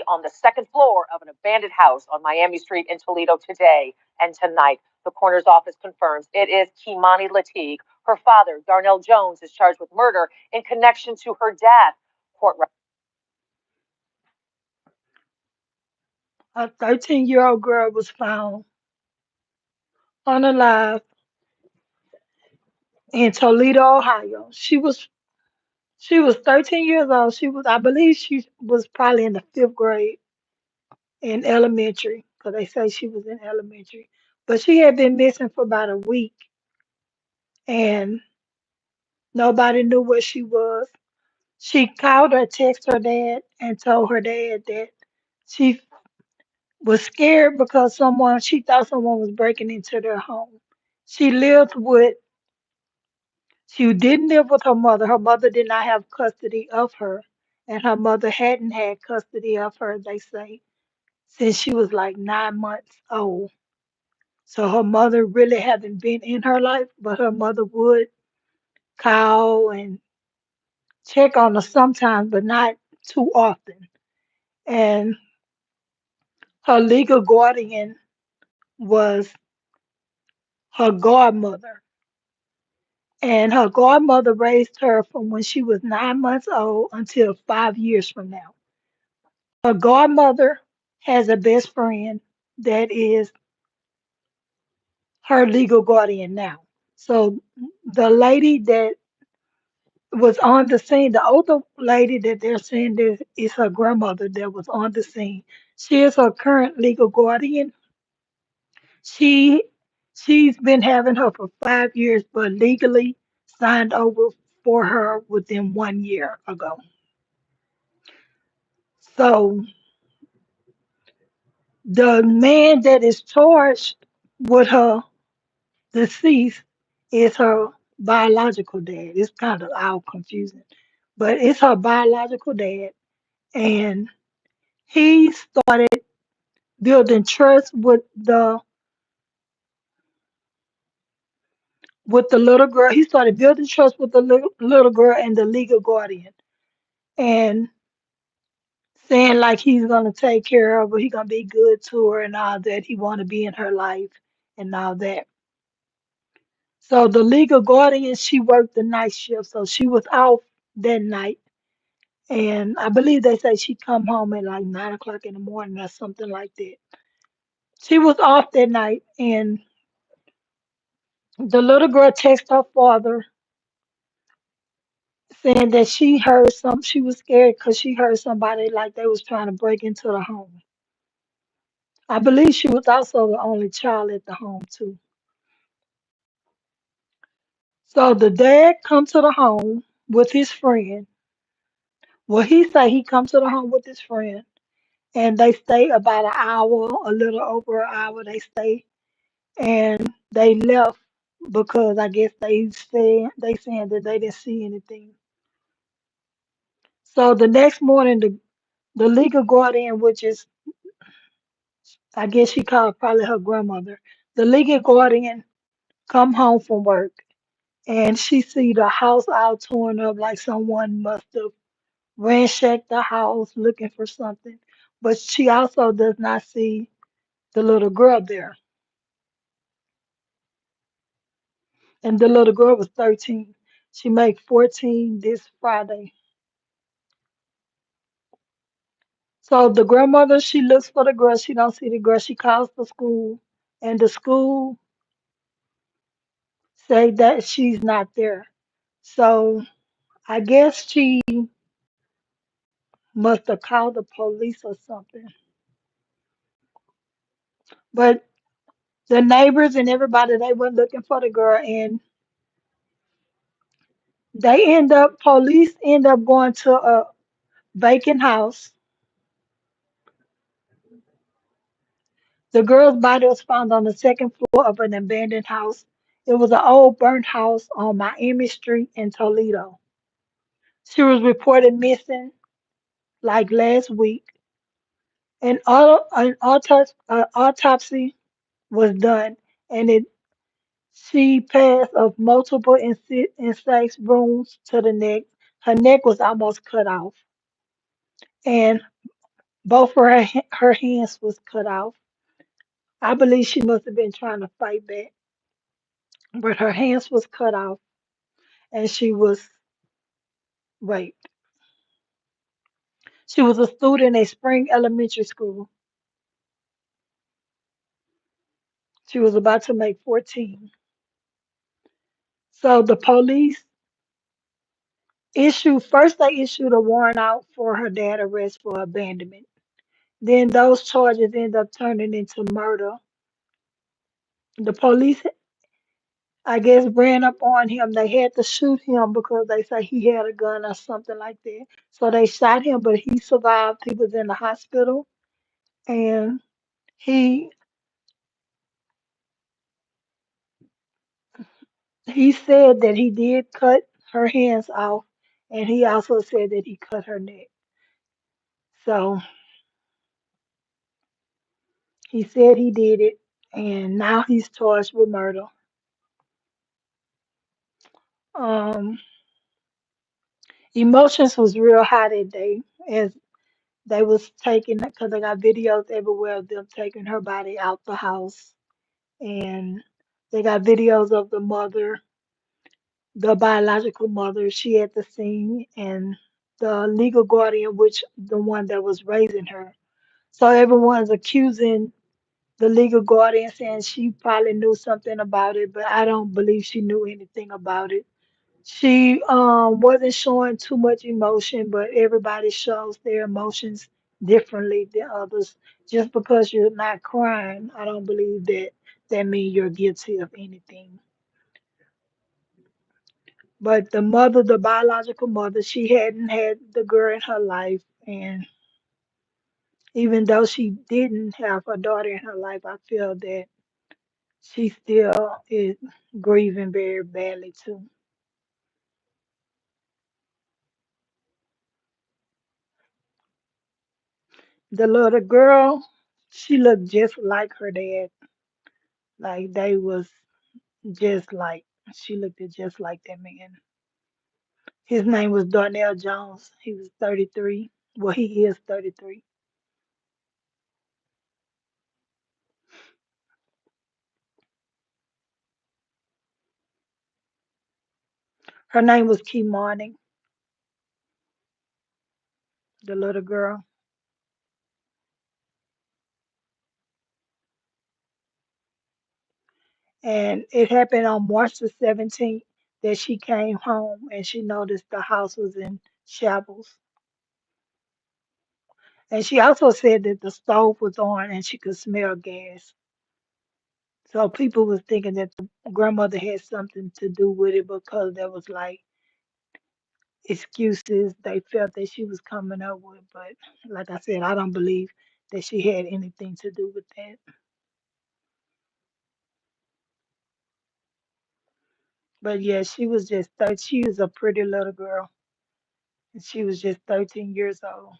on the second floor of an abandoned house on Miami Street in Toledo today and tonight. The coroner's office confirms it is Kimani Lateef. Her father, Darnell Jones, is charged with murder in connection to her death. Court. A 13-year-old girl was found unalive in Toledo, Ohio. She was 13 years old. I believe she was probably in the fifth grade in elementary, because they say she was in elementary. But she had been missing for about a week, and nobody knew where she was. She called or texted her dad and told her dad that she was scared because she thought someone was breaking into their home. She lived with, she didn't live with her mother. Her mother did not have custody of her, and her mother hadn't had custody of her, they say, since she was like 9 months old. So her mother really hadn't been in her life, but her mother would call and check on her sometimes, but not too often. And her legal guardian was her godmother. And her godmother raised her from when she was 9 months old until 5 years from now. Her godmother has a best friend that is her legal guardian now. So the lady that was on the scene, the older lady that they're saying is her grandmother that was on the scene. She is her current legal guardian. She she's been having her for 5 years, but legally signed over for her within 1 year ago. So the man that is charged with her deceased is her biological dad. It's kind of all confusing, but it's her biological dad, and he started building trust with the little girl. He started building trust with the little girl and the legal guardian, and saying like he's gonna take care of her, he gonna be good to her and all that. He wanna be in her life and all that. So the legal guardian, she worked the night shift, so she was off that night. And I believe they say she come home at like 9 o'clock in the morning or something like that. She was off that night, and the little girl texted her father saying that she heard some. She was scared because she heard somebody like they was trying to break into the home. I believe she was also the only child at the home too. So the dad come to the home with his friend. Well, he say he come to the home with his friend, and they stay about an hour, a little over an hour. They stay, and they left because I guess they saying that they didn't see anything. So the next morning, the legal guardian, which is I guess she called probably her grandmother, the legal guardian come home from work, and she see the house all torn up like someone must have ransacked the house looking for something. But she also does not see the little girl there. And the little girl was 13. She made 14 this Friday. So the grandmother, she looks for the girl. She don't see the girl. She calls the school, and the school say that she's not there. So I guess she must have called the police or something. But the neighbors and everybody, they went looking for the girl, and police end up going to a vacant house. The girl's body was found on the second floor of an abandoned house. It was an old burnt house on Miami Street in Toledo. She was reported missing like last week. An autopsy was done, and she passed of multiple incised wounds to the neck. Her neck was almost cut off, and Both her hands was cut off. I believe she must have been trying to fight back, but her hands was cut off and she was raped. She was a student at Spring Elementary School. She was about to make 14. So the police they issued a warrant out for her dad arrest for abandonment. Then those charges end up turning into murder. The police, I guess, ran up on him. They had to shoot him because they say he had a gun or something like that. So they shot him, but he survived. He was in the hospital, and he he said that he did cut her hands off, and he also said that he cut her neck. So he said he did it, and now he's charged with murder. Um, Emotions was real high that day as they was taking because they got videos everywhere of them taking her body out the house, and they got videos of the mother, the biological mother. She at the scene, and the legal guardian, which the one that was raising her. So everyone's accusing the legal guardian, saying she probably knew something about it, but I don't believe she knew anything about it. She wasn't showing too much emotion, but everybody shows their emotions differently than others. Just because you're not crying, I don't believe that means you're guilty of anything. But the mother, the biological mother, she hadn't had the girl in her life, and even though she didn't have a daughter in her life, I feel that she still is grieving very badly too. The little girl, she looked just like her dad. Like they was just like she looked at just like that man. His name was Darnell Jones. He was 33. Well, he is 33. Her name was Kimani, the little girl. And it happened on March the 17th that she came home and she noticed the house was in shambles. And she also said that the stove was on and she could smell gas. So people was thinking that the grandmother had something to do with it because there was like excuses they felt that she was coming up with. But like I said, I don't believe that she had anything to do with that. But yeah, she was just she was a pretty little girl. And she was just 13 years old.